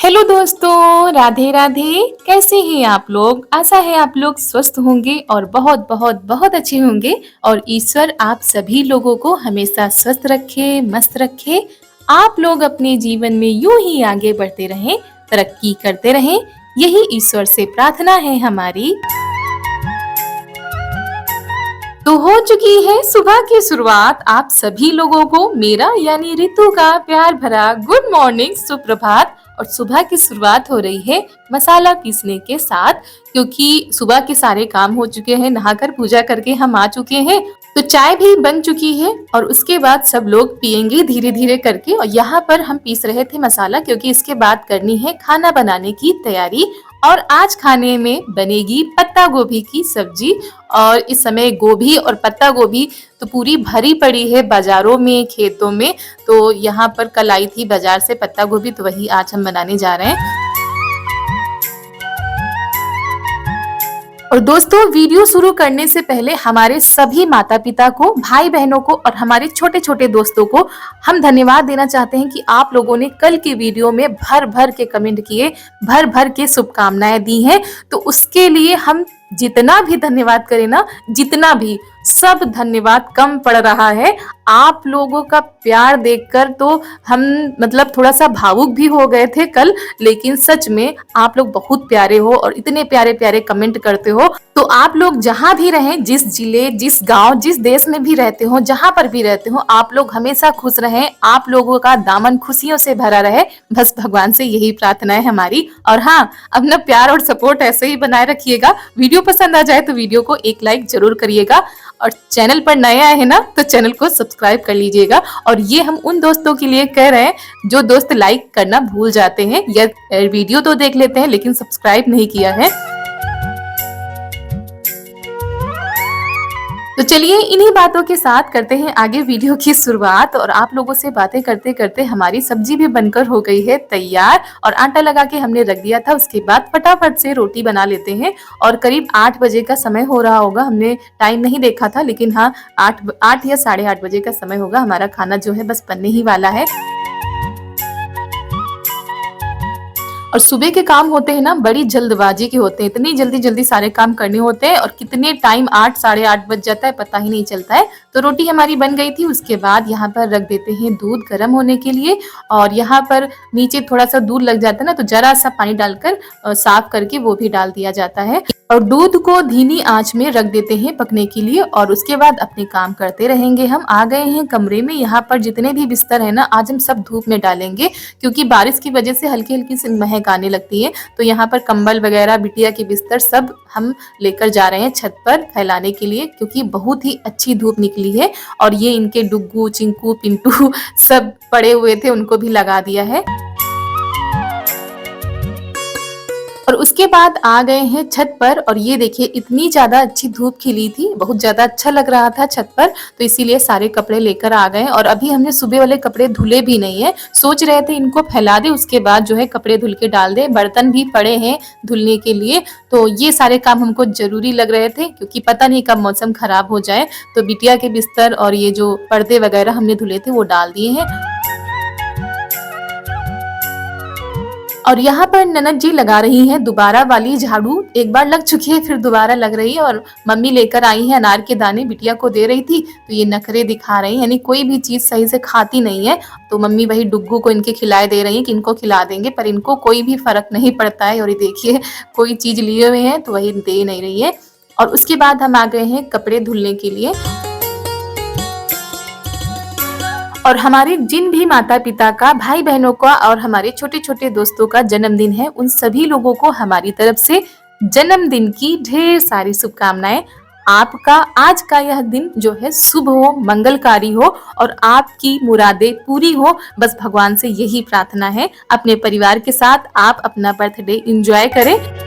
Hello दोस्तों, राधे राधे। कैसे हैं आप लोग? आशा है आप लोग स्वस्थ होंगे और बहुत बहुत बहुत अच्छे होंगे। और ईश्वर आप सभी लोगों को हमेशा स्वस्थ रखे, मस्त रखे। आप लोग अपने जीवन में यूं ही आगे बढ़ते रहें, तरक्की करते रहें, यही ईश्वर से प्रार्थना है हमारी। तो हो चुकी है सुबह की शुरुआत। आप सभी लोगों को मेरा यानी रितु का प्यार भरा गुड मॉर्निंग, सुप्रभात। और सुबह की शुरुआत हो रही है मसाला पीसने के साथ, क्योंकि सुबह के सारे काम हो चुके हैं, नहाकर पूजा करके हम आ चुके हैं। तो चाय भी बन चुकी है और उसके बाद सब लोग पियेंगे धीरे धीरे करके। और यहाँ पर हम पीस रहे थे मसाला, क्योंकि इसके बाद करनी है खाना बनाने की तैयारी। और आज खाने में बनेगी पत्ता गोभी की सब्जी। और इस समय गोभी और पत्ता गोभी तो पूरी भरी पड़ी है बाजारों में, खेतों में। तो यहाँ पर कल आई थी बाजार से पत्ता गोभी, तो वही आज हम बनाने जा रहे हैं। और दोस्तों, वीडियो शुरू करने से पहले हमारे सभी माता पिता को, भाई बहनों को और हमारे छोटे छोटे दोस्तों को हम धन्यवाद देना चाहते हैं कि आप लोगों ने कल के वीडियो में भर भर के कमेंट किए, भर भर के शुभकामनाएं दी हैं। तो उसके लिए हम जितना भी धन्यवाद करें ना, जितना भी, सब धन्यवाद कम पड़ रहा है। आप लोगों का प्यार देखकर तो हम मतलब थोड़ा सा भावुक भी हो गए थे कल। लेकिन सच में आप लोग बहुत प्यारे हो और इतने प्यारे प्यारे कमेंट करते हो। तो आप लोग जहां भी रहें, जिस जिले, जिस गांव, जिस देश में भी रहते हो, जहां पर भी रहते हो, आप लोग हमेशा खुश रहें। आप लोगों का दामन खुशियों से भरा रहे, बस भगवान से यही प्रार्थना है हमारी। और हाँ, अपना प्यार और सपोर्ट ऐसे ही बनाए रखिएगा। वीडियो पसंद आ जाए तो वीडियो को एक लाइक जरूर करिएगा। और चैनल पर नए आए हैं ना, तो चैनल को सब्सक्राइब कर लीजिएगा। और ये हम उन दोस्तों के लिए कह रहे हैं जो दोस्त लाइक करना भूल जाते हैं या वीडियो तो देख लेते हैं लेकिन सब्सक्राइब नहीं किया है। तो चलिए इन्हीं बातों के साथ करते हैं आगे वीडियो की शुरुआत। और आप लोगों से बातें करते करते हमारी सब्जी भी बनकर हो गई है तैयार और आटा लगा के हमने रख दिया था। उसके बाद फटाफट से रोटी बना लेते हैं। और करीब 8 बजे का समय हो रहा होगा, हमने टाइम नहीं देखा था, लेकिन हाँ 8 या 8:30 बजे का समय होगा। हमारा खाना जो है बस बनने ही वाला है। और सुबह के काम होते हैं ना, बड़ी जल्दबाजी के होते हैं, इतनी जल्दी जल्दी सारे काम करने होते हैं और कितने टाइम 8 साढ़े 8 बज जाता है पता ही नहीं चलता है। तो रोटी हमारी बन गई थी। उसके बाद यहाँ पर रख देते हैं दूध गर्म होने के लिए। और यहाँ पर नीचे थोड़ा सा दूध लग जाता है ना, तो जरा सा पानी डालकर साफ करके वो भी डाल दिया जाता है। और दूध को धीमी आंच में रख देते हैं पकने के लिए। और उसके बाद अपने काम करते रहेंगे। हम आ गए हैं कमरे में। यहाँ पर जितने भी बिस्तर है ना, आज हम सब धूप में डालेंगे, क्योंकि बारिश की वजह से हल्की हल्की सी महक आने लगती है। तो यहाँ पर कंबल वगैरह, बिटिया के बिस्तर सब हम लेकर जा रहे हैं छत पर फैलाने के लिए, क्योंकि बहुत ही अच्छी धूप निकली है। और ये इनके डुग्गू, चिंकू, पिंटू सब पड़े हुए थे, उनको भी लगा दिया है। और उसके बाद आ गए हैं छत पर। और ये देखिए इतनी ज्यादा अच्छी धूप खिली थी, बहुत ज्यादा अच्छा लग रहा था छत पर, तो इसीलिए सारे कपड़े लेकर आ गए। और अभी हमने सुबह वाले कपड़े धुले भी नहीं है, सोच रहे थे इनको फैला दे, उसके बाद जो है कपड़े धुल के डाल दे। बर्तन भी पड़े हैं धुलने के लिए। तो ये सारे काम हमको जरूरी लग रहे थे, क्योंकि पता नहीं कब मौसम खराब हो जाए। तो बिटिया के बिस्तर और ये जो पर्दे वगैरह हमने धुले थे वो डाल दिए हैं। और यहाँ पर ननद जी लगा रही हैं दोबारा वाली झाड़ू। एक बार लग चुकी है, फिर दोबारा लग रही है। और मम्मी लेकर आई है अनार के दाने, बिटिया को दे रही थी, तो ये नखरे दिखा रही है, यानी कोई भी चीज सही से खाती नहीं है। तो मम्मी वही डुग्गू को इनके खिलाए दे रही है कि इनको खिला देंगे, पर इनको कोई भी फर्क नहीं पड़ता है। और ये देखिए कोई चीज लिए हुए हैं तो वही दे नहीं रही है। और उसके बाद हम आ गए हैं कपड़े धुलने के लिए। और हमारे जिन भी माता पिता का, भाई बहनों का और हमारे छोटे छोटे दोस्तों का जन्मदिन है, उन सभी लोगों को हमारी तरफ से जन्मदिन की ढेर सारी शुभकामनाएं। आपका आज का यह दिन जो है शुभ हो, मंगलकारी हो और आपकी मुरादें पूरी हो, बस भगवान से यही प्रार्थना है। अपने परिवार के साथ आप अपना बर्थडे एंजॉय करें।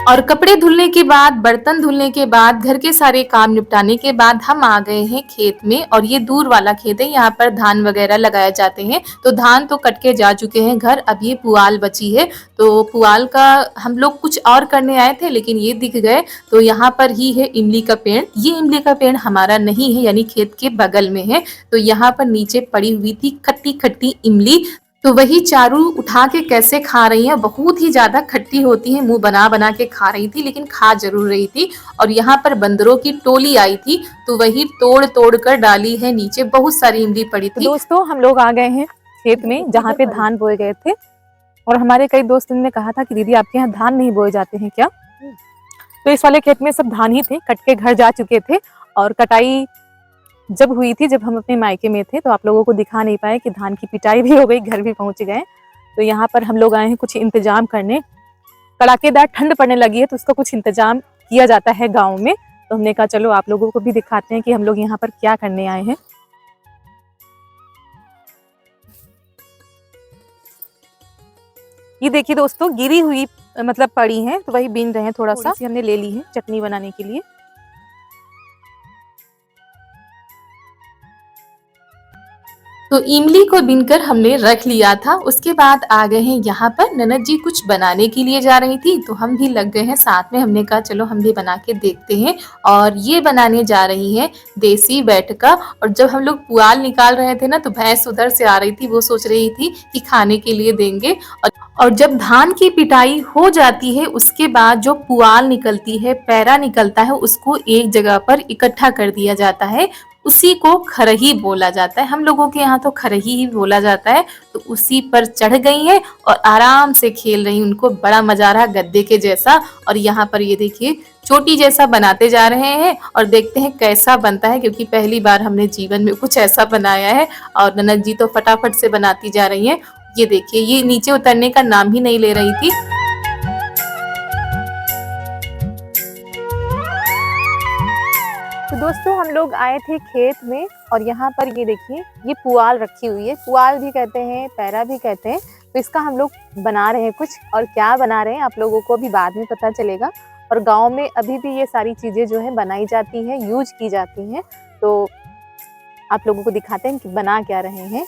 और कपड़े धुलने के बाद, बर्तन धुलने के बाद, घर के सारे काम निपटाने के बाद हम आ गए हैं खेत में। और ये दूर वाला खेत है, यहाँ पर धान वगैरह लगाए जाते हैं। तो धान तो कट के जा चुके हैं घर, अब ये पुआल बची है। तो पुआल का हम लोग कुछ और करने आए थे, लेकिन ये दिख गए। तो यहाँ पर ही है इमली का पेड़। ये इमली का पेड़ हमारा नहीं है, यानी खेत के बगल में है। तो यहाँ पर नीचे पड़ी हुई थी खट्टी खट्टी इमली। तो वही चारू उठा के कैसे खा रही हैं, बहुत ही ज़्यादा खट्टी होती हैं, मुँह बना-बना के खा रही थी, लेकिन खा ज़रूर रही थी। और यहाँ पर बंदरों की टोली आई थी, तो वही तोड़-तोड़ कर डाली है नीचे, बहुत सारी इमली पड़ी तो थी। दोस्तों हम लोग आ गए हैं खेत में जहाँ पे धान बोए गए थे, और हमारे कई दोस्तों ने कहा था कि दीदी आपके यहाँ धान नहीं बोए जाते हैं क्या? तो इस वाले खेत में सब धान ही थे, कट के घर जा चुके थे। और कटाई जब हुई थी, जब हम अपने मायके में थे, तो आप लोगों को दिखा नहीं पाए कि धान की पिटाई भी हो गई, घर भी पहुंच गए। तो यहाँ पर हम लोग आए हैं कुछ इंतजाम करने। कड़ाकेदार ठंड पड़ने लगी है, तो उसका कुछ इंतजाम किया जाता है गाँव में। तो हमने कहा चलो आप लोगों को भी दिखाते हैं कि हम लोग यहाँ पर क्या करने आए हैं। ये देखिए दोस्तों, गिरी हुई मतलब पड़ी है, तो वही बीन रहे हैं, थोड़ा सा हमने ले ली है चटनी बनाने के लिए। तो इमली को बीनकर हमने रख लिया था। उसके बाद आ गए हैं यहाँ पर, ननद जी कुछ बनाने के लिए जा रही थी, तो हम भी लग गए हैं साथ में। हमने कहा चलो हम भी बना के देखते हैं। और ये बनाने जा रही है देसी बैठका। और जब हम लोग पुआल निकाल रहे थे ना, तो भैंस उधर से आ रही थी, वो सोच रही थी कि खाने के लिए देंगे। और जब धान की पिटाई हो जाती है, उसके बाद जो पुआल निकलती है, पैरा निकलता है, उसको एक जगह पर इकट्ठा कर दिया जाता है। उसी को खरही बोला जाता है, हम लोगों के यहाँ तो खरही ही बोला जाता है। तो उसी पर चढ़ गई हैं और आराम से खेल रही, उनको बड़ा मजा आ रहा गद्दे के जैसा। और यहाँ पर ये देखिए चोटी जैसा बनाते जा रहे हैं, और देखते हैं कैसा बनता है, क्योंकि पहली बार हमने जीवन में कुछ ऐसा बनाया है। और ननद जी तो फटाफट से बनाती जा रही हैं। ये देखिए, ये नीचे उतरने का नाम ही नहीं ले रही थी। तो दोस्तों हम लोग आए थे खेत में, और यहाँ पर ये देखिए, ये पुआल रखी हुई है। पुआल भी कहते हैं, पैरा भी कहते हैं। तो इसका हम लोग बना रहे हैं कुछ, और क्या बना रहे हैं आप लोगों को भी बाद में पता चलेगा। और गांव में अभी भी ये सारी चीज़ें जो है बनाई जाती हैं, यूज की जाती हैं। तो आप लोगों को दिखाते हैं कि बना क्या रहे हैं।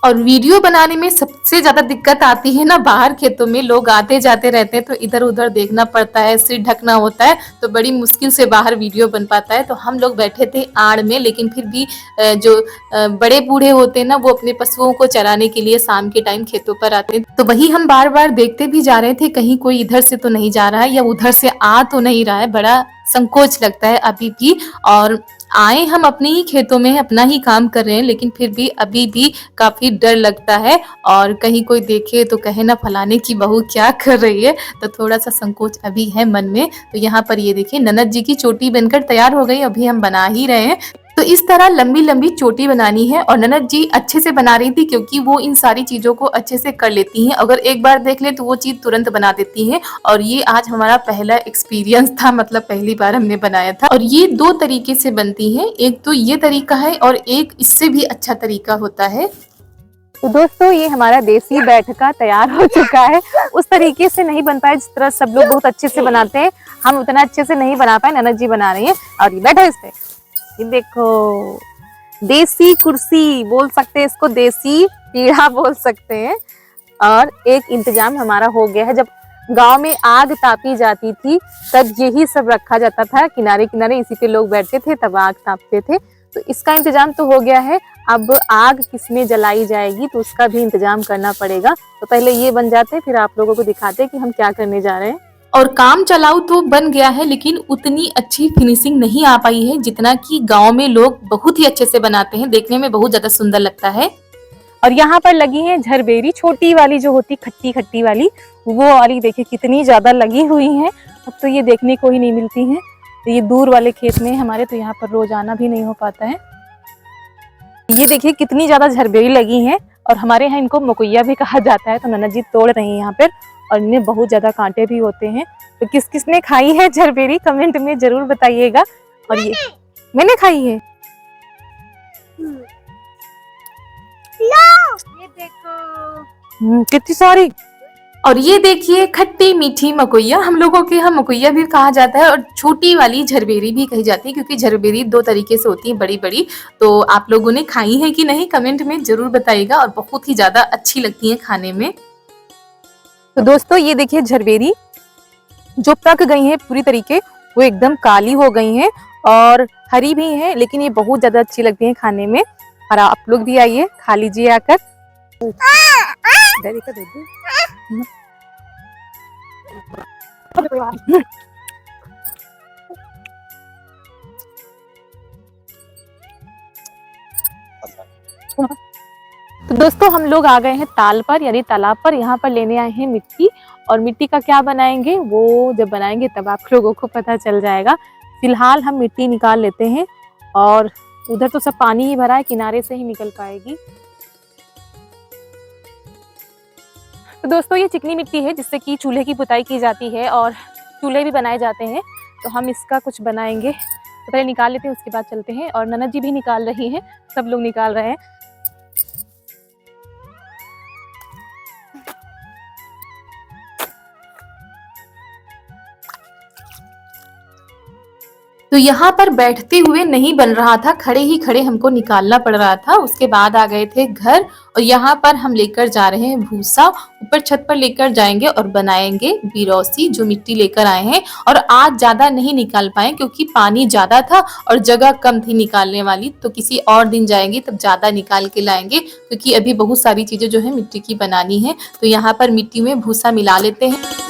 और वीडियो बनाने में सबसे ज़्यादा दिक्कत आती है ना, बाहर खेतों में लोग आते जाते रहते हैं, तो इधर उधर देखना पड़ता है, सिर ढकना होता है, तो बड़ी मुश्किल से बाहर वीडियो बन पाता है। तो हम लोग बैठे थे आड़ में, लेकिन फिर भी जो बड़े बूढ़े होते हैं ना, वो अपने पशुओं को चराने के लिए शाम के टाइम खेतों पर आते हैं। तो वही हम बार बार देखते भी जा रहे थे, कहीं कोई इधर से तो नहीं जा रहा है, या उधर से आ तो नहीं रहा है। बड़ा संकोच लगता है अभी भी। और आए हम अपने ही खेतों में, अपना ही काम कर रहे हैं, लेकिन फिर भी अभी भी काफी डर लगता है। और कहीं कोई देखे तो कहे ना फलाने की बहू क्या कर रही है, तो थोड़ा सा संकोच अभी है मन में। तो यहाँ पर ये देखिए, ननद जी की चोटी बनकर तैयार हो गई, अभी हम बना ही रहे हैं। तो इस तरह लंबी लंबी चोटी बनानी है, और ननद जी अच्छे से बना रही थी, क्योंकि वो इन सारी चीजों को अच्छे से कर लेती हैं। अगर एक बार देख ले तो वो चीज तुरंत बना देती हैं। और ये आज हमारा पहला एक्सपीरियंस था, मतलब पहली बार हमने बनाया था। और ये दो तरीके से बनती है, एक तो ये तरीका है, और एक इससे भी अच्छा तरीका होता है। तो दोस्तों ये हमारा देसी बैठका तैयार हो चुका है। उस तरीके से नहीं बन पाए जिस तरह सब लोग बहुत अच्छे से बनाते हैं, हम उतना अच्छे से नहीं बना पाए। ननद जी बना रही है, और ये बैठो इस पे, ये देखो देसी कुर्सी बोल सकते हैं इसको, देसी पीढ़ा बोल सकते हैं। और एक इंतजाम हमारा हो गया है, जब गांव में आग तापी जाती थी तब यही सब रखा जाता था, किनारे किनारे इसी पे लोग बैठते थे, तब आग तापते थे। तो इसका इंतजाम तो हो गया है, अब आग किसमें जलाई जाएगी तो उसका भी इंतजाम करना पड़ेगा। तो पहले ये बन जाते हैं, फिर आप लोगों को दिखाते हैं कि हम क्या करने जा रहे हैं। और काम चलाऊ तो बन गया है, लेकिन उतनी अच्छी फिनिशिंग नहीं आ पाई है जितना कि गांव में लोग बहुत ही अच्छे से बनाते हैं, देखने में बहुत ज्यादा सुंदर लगता है। और यहाँ पर लगी है झरबेरी, छोटी वाली जो होती खट्टी खट्टी वाली, वो वाली देखिए कितनी ज्यादा लगी हुई है। अब तो ये देखने को ही नहीं मिलती है। तो ये दूर वाले खेत में हमारे, तो यहाँ पर रोज आना भी नहीं हो पाता है। ये देखिए कितनी ज्यादा झरबेरी लगी है, और हमारे यहाँ इनको मकुइया भी कहा जाता है। तो ननद जी तोड़ रही है यहाँ पर, और इनमें बहुत ज्यादा कांटे भी होते हैं। तो किस किसने खाई है झरबेरी कमेंट में जरूर बताइएगा। और ये मैंने खाई है। ये देखो कितनी सारी। और ये देखिए खट्टी मीठी मकोइया, हम लोगों के यहाँ मकोइया भी कहा जाता है, और छोटी वाली झरबेरी भी कही जाती है, क्योंकि झरबेरी दो तरीके से होती है, बड़ी बड़ी। तो आप लोगों ने खाई है कि नहीं कमेंट में जरूर बताइएगा, और बहुत ही ज्यादा अच्छी लगती है खाने में। तो दोस्तों ये देखिए झरबेरी जो पक गई है पूरी तरीके, वो एकदम काली हो गई हैं, और हरी भी हैं, लेकिन ये बहुत ज्यादा अच्छी लगती है खाने में। और आप लोग भी आइए खा लीजिए आकर। डैडी का दे दो। तो दोस्तों हम लोग आ गए हैं ताल पर यानी तालाब पर। यहाँ पर लेने आए हैं मिट्टी, और मिट्टी का क्या बनाएंगे वो जब बनाएंगे तब आप लोगों को पता चल जाएगा। फिलहाल हम मिट्टी निकाल लेते हैं, और उधर तो सब पानी ही भरा है, किनारे से ही निकल पाएगी। तो दोस्तों ये चिकनी मिट्टी है जिससे कि चूल्हे की पुताई की जाती है और चूल्हे भी बनाए जाते हैं। तो हम इसका कुछ बनाएंगे, तो पहले निकाल लेते हैं, उसके बाद चलते हैं। और ननद जी भी निकाल रही हैं, सब लोग निकाल रहे हैं। तो यहाँ पर बैठते हुए नहीं बन रहा था, खड़े ही खड़े हमको निकालना पड़ रहा था। उसके बाद आ गए थे घर, और यहाँ पर हम लेकर जा रहे हैं भूसा। ऊपर छत पर लेकर जाएंगे और बनाएंगे बिरौसी, जो मिट्टी लेकर आए हैं। और आज ज्यादा नहीं निकाल पाए क्योंकि पानी ज्यादा था और जगह कम थी निकालने वाली। तो किसी और दिन जाएंगे तब ज्यादा निकाल के लाएंगे, क्योंकि अभी बहुत सारी चीजें जो है मिट्टी की बनानी है। तो यहाँ पर मिट्टी में भूसा मिला लेते हैं।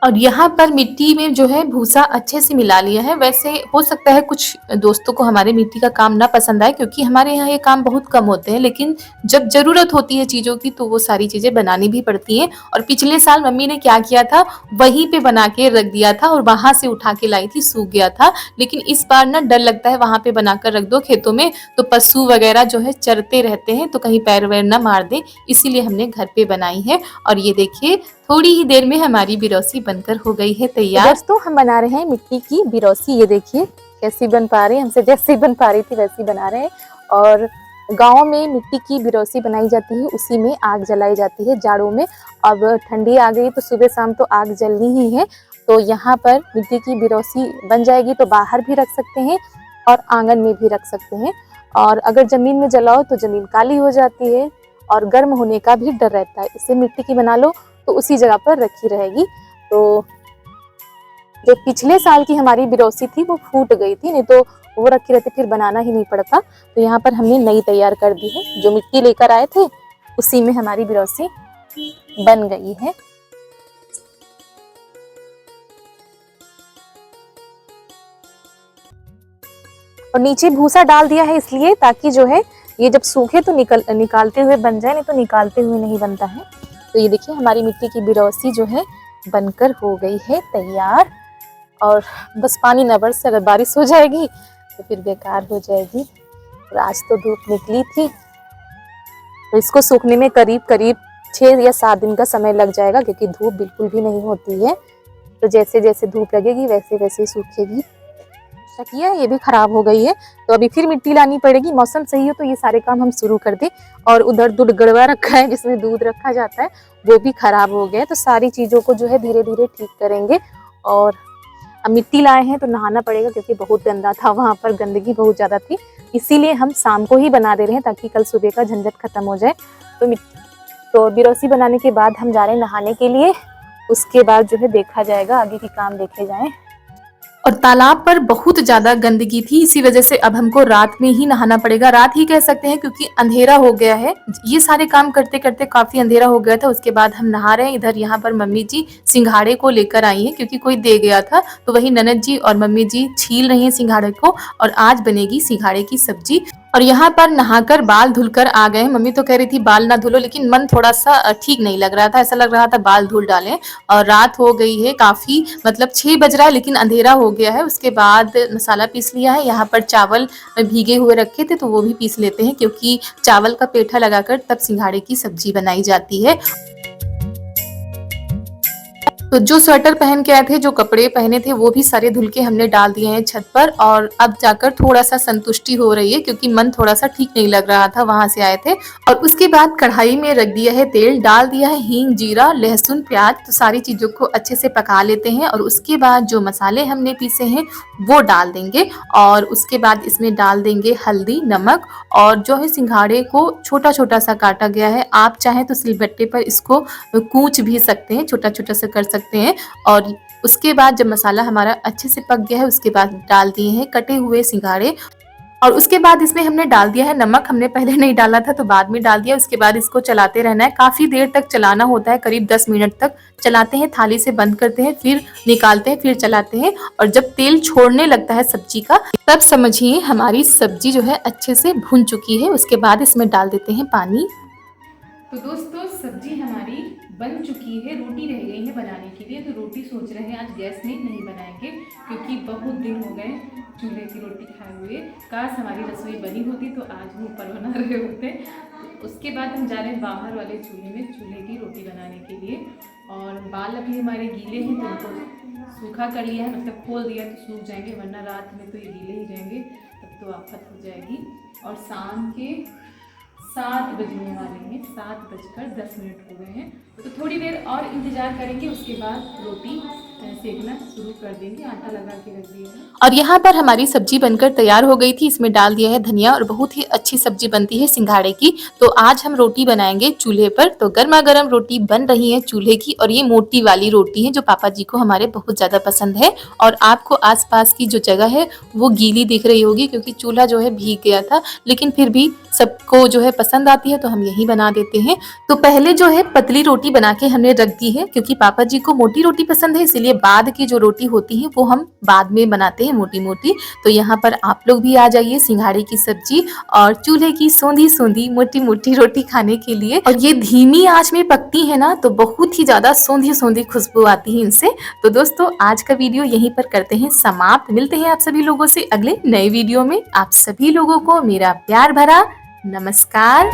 और यहाँ पर मिट्टी में जो है भूसा अच्छे से मिला लिया है। वैसे हो सकता है कुछ दोस्तों को हमारे मिट्टी का काम ना पसंद आए, क्योंकि हमारे यहाँ ये काम बहुत कम होते हैं, लेकिन जब जरूरत होती है चीज़ों की तो वो सारी चीज़ें बनानी भी पड़ती हैं। और पिछले साल मम्मी ने क्या किया था, वहीं पे बना के रख दिया था और वहां से उठा के लाई थी, सूख गया था। लेकिन इस बार ना डर लगता है, वहां पे बनाकर रख दो खेतों में तो पशु वगैरह जो है चरते रहते हैं, तो कहीं पैर वैर ना मार दे, इसीलिए हमने घर पे बनाई है। और ये देखिए थोड़ी ही देर में हमारी बिरौसी बनकर हो गई है तैयार। दोस्तों हम बना रहे हैं मिट्टी की बिरौसी। ये देखिए कैसी बन पा रही है, हमसे जैसी बन पा रही थी वैसी बना रहे हैं। और गांव में मिट्टी की बिरौसी बनाई जाती है, उसी में आग जलाई जाती है जाड़ों में। अब ठंडी आ गई तो सुबह शाम तो आग जलनी ही है। तो यहाँ पर मिट्टी की बिरौसी बन जाएगी तो बाहर भी रख सकते हैं और आंगन में भी रख सकते हैं। और अगर जमीन में जलाओ तो जमीन काली हो जाती है और गर्म होने का भी डर रहता है। इससे मिट्टी की बना लो तो उसी जगह पर रखी रहेगी। तो जो पिछले साल की हमारी बिरौसी थी वो फूट गई थी, नहीं तो वो रखी रहती फिर बनाना ही नहीं पड़ता। तो यहाँ पर हमने नई तैयार कर दी है, जो मिट्टी लेकर आए थे उसी में हमारी बिरौसी बन गई है। और नीचे भूसा डाल दिया है इसलिए ताकि जो है ये जब सूखे तो निकालते हुए बन जाए, नहीं तो निकालते हुए नहीं बनता है। तो ये देखिए हमारी मिट्टी की बिरौसी जो है बनकर हो गई है तैयार। और बस पानी न बरसे, अगर बारिश हो जाएगी तो फिर बेकार हो जाएगी। और आज तो धूप निकली थी, तो इसको सूखने में करीब करीब 6 या 7 दिन का समय लग जाएगा, क्योंकि धूप बिल्कुल भी नहीं होती है। तो जैसे जैसे धूप लगेगी वैसे वैसे सूखेगी। शकिया ये भी खराब हो गई है, तो अभी फिर मिट्टी लानी पड़ेगी। मौसम सही हो तो ये सारे काम हम शुरू कर दें। और उधर दूध गड़वा रखा है जिसमें दूध रखा जाता है, वो भी खराब हो गया। तो सारी चीज़ों को जो है धीरे धीरे ठीक करेंगे। और अब मिट्टी लाए हैं तो नहाना पड़ेगा, क्योंकि बहुत गंदा था, वहाँ पर गंदगी बहुत ज़्यादा थी। इसीलिए हम शाम को ही बना दे रहे हैं ताकि कल सुबह का झंझट खत्म हो जाए। तो बिरौसी बनाने के बाद हम जा रहे हैं नहाने के लिए। उसके बाद जो है देखा जाएगा, आगे के काम देखे जाएं। और तालाब पर बहुत ज्यादा गंदगी थी, इसी वजह से अब हमको रात में ही नहाना पड़ेगा। रात ही कह सकते हैं क्योंकि अंधेरा हो गया है। ये सारे काम करते करते काफी अंधेरा हो गया था। उसके बाद हम नहा रहे हैं। इधर यहाँ पर मम्मी जी सिंघाड़े को लेकर आई हैं, क्योंकि कोई दे गया था। तो वही ननद जी और मम्मी जी छील रही हैं सिंघाड़े को, और आज बनेगी सिंघाड़े की सब्जी। और यहाँ पर नहाकर बाल धुलकर आ गए। मम्मी तो कह रही थी बाल ना धुलो, लेकिन मन थोड़ा सा ठीक नहीं लग रहा था, ऐसा लग रहा था बाल धुल डालें। और रात हो गई है काफी, मतलब 6 बज रहा है, लेकिन अंधेरा हो गया है। उसके बाद मसाला पीस लिया है। यहाँ पर चावल भीगे हुए रखे थे तो वो भी पीस लेते हैं, क्योंकि चावल का पेठा लगाकर तब सिंघाड़े की सब्जी बनाई जाती है। तो जो स्वेटर पहन के आए थे, जो कपड़े पहने थे, वो भी सारे धुल के हमने डाल दिए हैं छत पर और अब जाकर थोड़ा-सा संतुष्टि हो रही है क्योंकि मन थोड़ा-सा ठीक नहीं लग रहा था, वहाँ से आए थे। और उसके बाद कढ़ाई में रख दिया है तेल, डाल दिया है हींग, जीरा, लहसुन, प्याज, तो सारी चीज़ों को अच्छे से पका लेते हैं और उसके बाद जो मसाले हमने पीसे हैं, वो डाल देंगे और उसके बाद इसमें डाल देंगे हल्दी, नमक और जो है सिंघाड़े को छोटा-छोटा सा काटा गया है। आप चाहें तो सिलबट्टे पर इसको कूच भी सकते हैं, छोटा-छोटा सा कर सकते हैं और उसके बाद जब मसाला हमारा अच्छे से पक गया है, उसके बाद डाल दिए हैं कटे हुए सिंघाड़े और उसके बाद इसमें हमने डाल दिया है नमक। हमने पहले नहीं डाला था तो बाद में डाल दिया। उसके बाद इसको चलाते रहना है, काफ़ी देर तक चलाना होता है, करीब 10 मिनट तक चलाते हैं, थाली से बंद करते हैं, फिर निकालते हैं, फिर चलाते हैं और जब तेल छोड़ने लगता है सब्जी का, तब समझिए हमारी सब्जी जो है अच्छे से भुन चुकी है। उसके बाद इसमें डाल देते हैं पानी। तो दोस्तों सब्जी हमारी बन चुकी है, रोटी रह गई है बनाने के लिए। तो रोटी सोच रहे हैं आज गैस में नहीं बनाएंगे क्योंकि बहुत दिन हो गए चूल्हे की रोटी खाए हुए। काश हमारी रसोई बनी होती तो आज हम ऊपर बना रहे होते। तो उसके बाद हम जा रहे हैं बाहर वाले चूल्हे में चूल्हे की रोटी बनाने के लिए। और बाल अभी हमारे गीले हैं तो उनको सूखा कर लिया है, मतलब खोल दिया तो सूख जाएंगे, वरना रात में तो ये गीले ही रहेंगे, तब तो आफत हो जाएगी। और शाम के 7 बजने वाले हैं, 7:10 हो गए हैं। तो थोड़ी देर और इंतज़ार करेंगे, उसके बाद रोटी सेकना शुरू कर देंगे। आटा लगा के रख दिया है और यहाँ पर हमारी सब्जी बनकर तैयार हो गई थी। इसमें डाल दिया है धनिया और बहुत ही अच्छी सब्जी बनती है सिंघाड़े की। तो आज हम रोटी बनाएंगे चूल्हे पर। तो गर्मा गर्म रोटी बन रही है चूल्हे की और ये मोटी वाली रोटी है जो पापा जी को हमारे बहुत ज़्यादा पसंद है। और आपको आसपास की जो जगह है वो गीली दिख रही होगी क्योंकि चूल्हा जो है भीग गया था, लेकिन फिर भी सबको जो है पसंद आती है तो हम यही बना देते हैं। तो पहले जो है पतली रोटी बना के हमने रख दी है क्योंकि पापा जी को मोटी रोटी पसंद है, इसलिए बाद की जो रोटी होती है वो हम बाद में बनाते हैं मोटी मोटी। तो यहाँ पर आप लोग भी आ जाइए सिंघाड़े की सब्जी और चूल्हे की सोंधी सोंधी मोटी मोटी रोटी खाने के लिए। और ये धीमी आंच में पकती है ना तो बहुत ही ज्यादा सोंधी सोंधी खुशबू आती है इनसे। तो दोस्तों आज का वीडियो यहीं पर करते हैं समाप्त। मिलते हैं आप सभी लोगों से अगले नए वीडियो में। आप सभी लोगों को मेरा प्यार भरा नमस्कार।